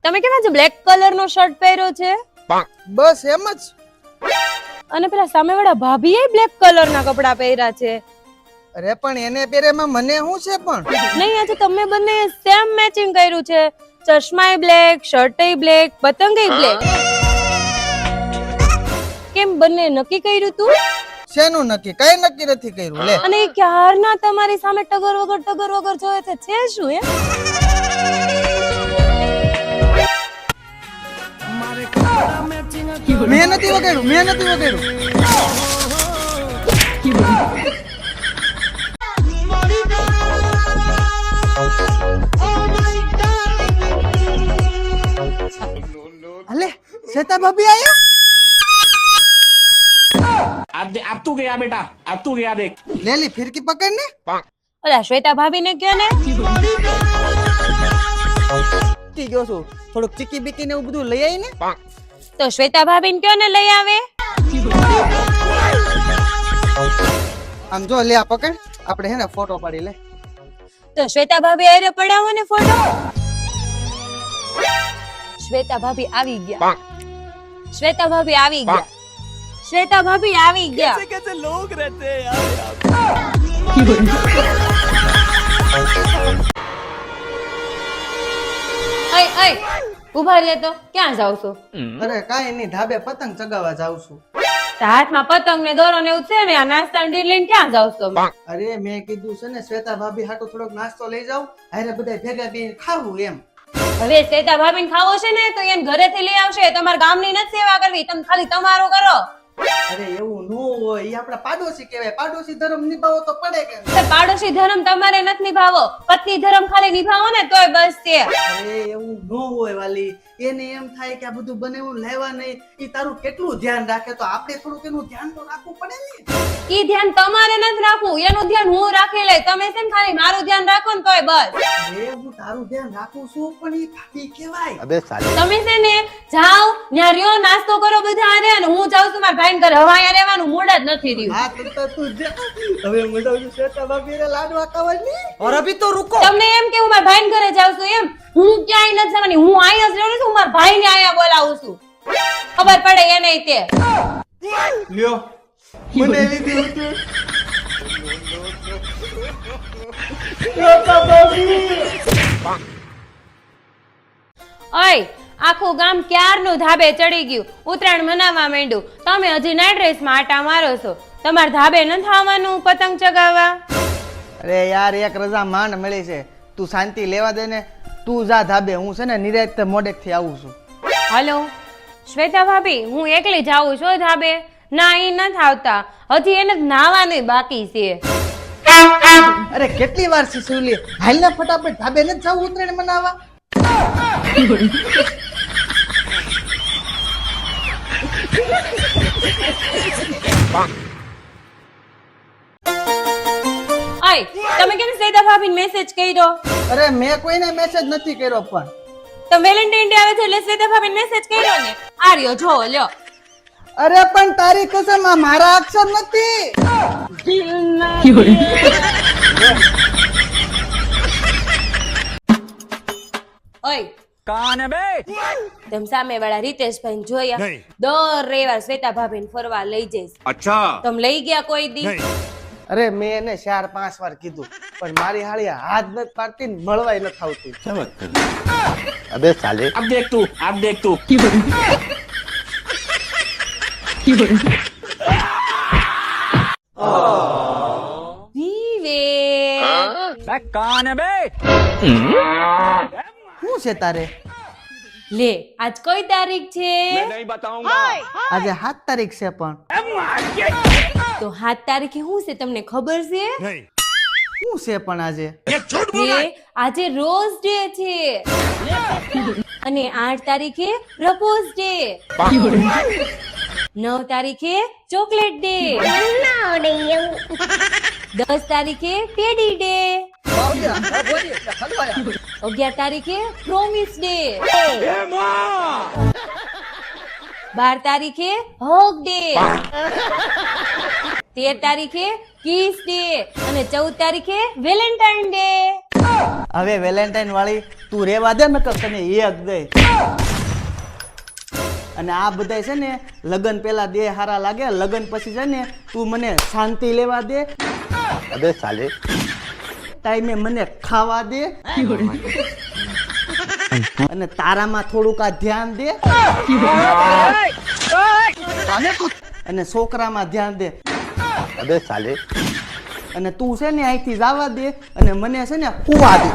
તમે કેમ આજે બ્લેક કલર નો શર્ટ પહેર્યો છે? બસ એમ જ. અને પેલા સામેવાળા ભાભીએ બ્લેક કલર ના કપડા પહેર્યા છે. અરે પણ એને પહેરેમાં મને શું છે પણ? નહીં, આજે તમે બંને સેમ મેચિંગ કર્યું છે. ચશ્માય બ્લેક, શર્ટય બ્લેક, પતંગય બ્લેક. કેમ બંને નક્કી કર્યું તું? શેનું નક્કી? કઈ નક્કી નથી કર્યું લે. અને એ ક્યારના તમારી સામે ટગર વગર જોવે છે શું એમ? મેં નથી વગાડ્યું. અલે શ્વેતા ભાભી આયા? अब तू गया बेटा, अब तू गया देख। લે લી ફિરકી પકડ ને. ઓલા શ્વેતા ભાભી ને કયો ને. કી ગયો છું થોડુંક ચીકી બીકી ને એવું બધું લઈ આવી ને. તો શ્વેતા ભાભી ને કયો ને લઈ આવે. આમ જો લે આ પકડ, આપણે હે ને ફોટો પાડી લે. તો શ્વેતા ભાભી આરે પડાવો ને ફોટો. શ્વેતા ભાભી આવી ગયા. શ્વેતા ભાભી આવી ગયા. શ્વેતા ભાભી આવી ગયા. कैसे लोग रहते हैं यार। ઉભા રહે તો ક્યાં જાવ છો? અરે કાઈ નહીં, ધાબે પતંગ ચગાવવા જાઉં છું. હાથમાં પતંગ ને દોરો ને એવું છે ને, આ નાસ્તા ને લઈને ક્યાં જાવ છો? અરે મેં કીધું છે ને શ્વેતા ભાભી હાટુ થોડોક નાસ્તો લઈ જાવ, હારે બધા ભેગા બેહીને ખાવું એમ. હવે શ્વેતા ભાભી ને ખાવો છે ને તો એને ઘરેથી લઈ આવશે. તમારા ગામની નથી સેવા કરવી, તમે ખાલી તમારો કરો. અરે એવું નો હોય, ઈ આપડા પાડોશી કહેવાય. પાડોશી ધર્મ નિભાવો તો પડે કે. તો પાડોશી ધર્મ તમારે નથી નિભાવો, પત્ની ધર્મ ખાલી નિભાવો ને તોય બસ છે. અરે એવું નો હોય વાલી. એને એમ થાય કે આ બધું બનાવ્યું લેવા નહીં, ઈ તારું કેટલું ધ્યાન રાખે, તો આપણે થોડુંક એનું ધ્યાન તો રાખવું પડે ને. ઈ ધ્યાન તમારે નથી રાખવું, એનું ધ્યાન હું રાખી લઈ. તમે છે ને ખાલી મારું ધ્યાન રાખો ને તોય બસ. અરે હું તારું ધ્યાન રાખું છું પણ ઈ ભાભી કહેવાય. તમે છે ને જાઓ ન્યા રહ્યો, નાસ્તો કરો બધા હારે, અને હું જાઉં છું મારા ભાઈને ઘરે. હવે અહીંયા રહેવાનું મૂડ જ નથી રહ્યું. હા તો તું જા. હવે મંડાવું શ્વેતા ભાભી રે લાડવા ખાવાની. और अभी तो रुको. તમને એમ કે હું મારા ભાઈને ઘરે જાઉં છું એમ? હું ક્યાંય નથી જવાની, હું અહીંયા જ રહું છું. મારા ભાઈને અહીંયા બોલાવું છું, ખબર પડે એ નહીં તે. લ્યો મને લીધી હતું. ઓય, આખું ગામ ક્યારનું ધાબે ચડી ગયું, ઉત્તરાયણ મનાવવા માંડ્યું. તમે હજી નાઈટ ડ્રેસમાં આટા મારો છો. તમારે ધાબે નથી આવવાનું પતંગ ચગાવવા? અરે યાર એક રજા માંડ મળી છે, તું શાંતિ લેવા દે ને. તું જા ધાબે, હું છે ને નિરાંત મોડેક થી આવું છું. હાલો શ્વેતા ભાભી, હું એકલી જાઉં છું ધાબે. ના ઈ નથી આવતા, હજી એને નાવાનું બાકી છે. અરે કેટલી વાર છે શિવલી, હાલ ને ફટાફટ ધાબે ને જાવ ઉત્તરાયણ મનાવવા. ઓય, તમે કેમ શ્વેતા ભાભીને મેસેજ કર્યો? અરે મેં કોઈને મેસેજ નથી કર્યો પણ. તો વેલેન્ટાઇન ડે આવે છે એટલે શ્વેતા ભાભીને મેસેજ કર્યો ને. આ રહ્યો જો લ્યો. અરે પણ તારી કસમ આ મારા અક્ષર નથી. ઓય कौन है बे? તેમ સામે વાળા રીતેશભાઈ જોયા? દર રવિવાર શ્વેતા ભાભીને ફરવા લઈ જઈશ. अच्छा તમે લઈ ગયા કોઈ દી? અરે મેં એને 4-5 વાર કીધું પણ મારી હાળી હાથ નથી પાડતી ને મળવાય નથી આવતી. अबे साले अब देख तू વિવે कौन है बे? શું છે તારે? લે આજ કઈ તારીખ છે? नहीं बताऊंगा। આજે 7 તારીખ છે પણ. તો 7 તારીખે શું છે તમને ખબર છે? શું છે પણ આજે? લે આજે રોઝ ડે છે. અને 8 તારીખે પ્રપોઝ ડે. 9 તારીખે ચોકલેટ ડે. 10 તારીખે ટેડી ડે. 11 તારીખે પ્રોમિસ ડે. 12 તારીખે હગ ડે. 13 તારીખે કિસ ડે. અને 14 તારીખે વેલેન્ટાઇન ડે. હવે વેલેન્ટાઇન વાળી તું રેવા દે ને તને એક દે. અને આ બધાય છે ને લગન પેલા દે હારા લાગે, લગન પછી છે ને તું મને શાંતિ લેવા દે, अबे साले ટાઈમે મને ખાવા દે, અને તારામાં થોડુંક આ ધ્યાન દે, અને છોકરામાં ધ્યાન દે. अबे साले અને તું છે ને અહીંથી જવા દે અને મને છે ને કુવા દે.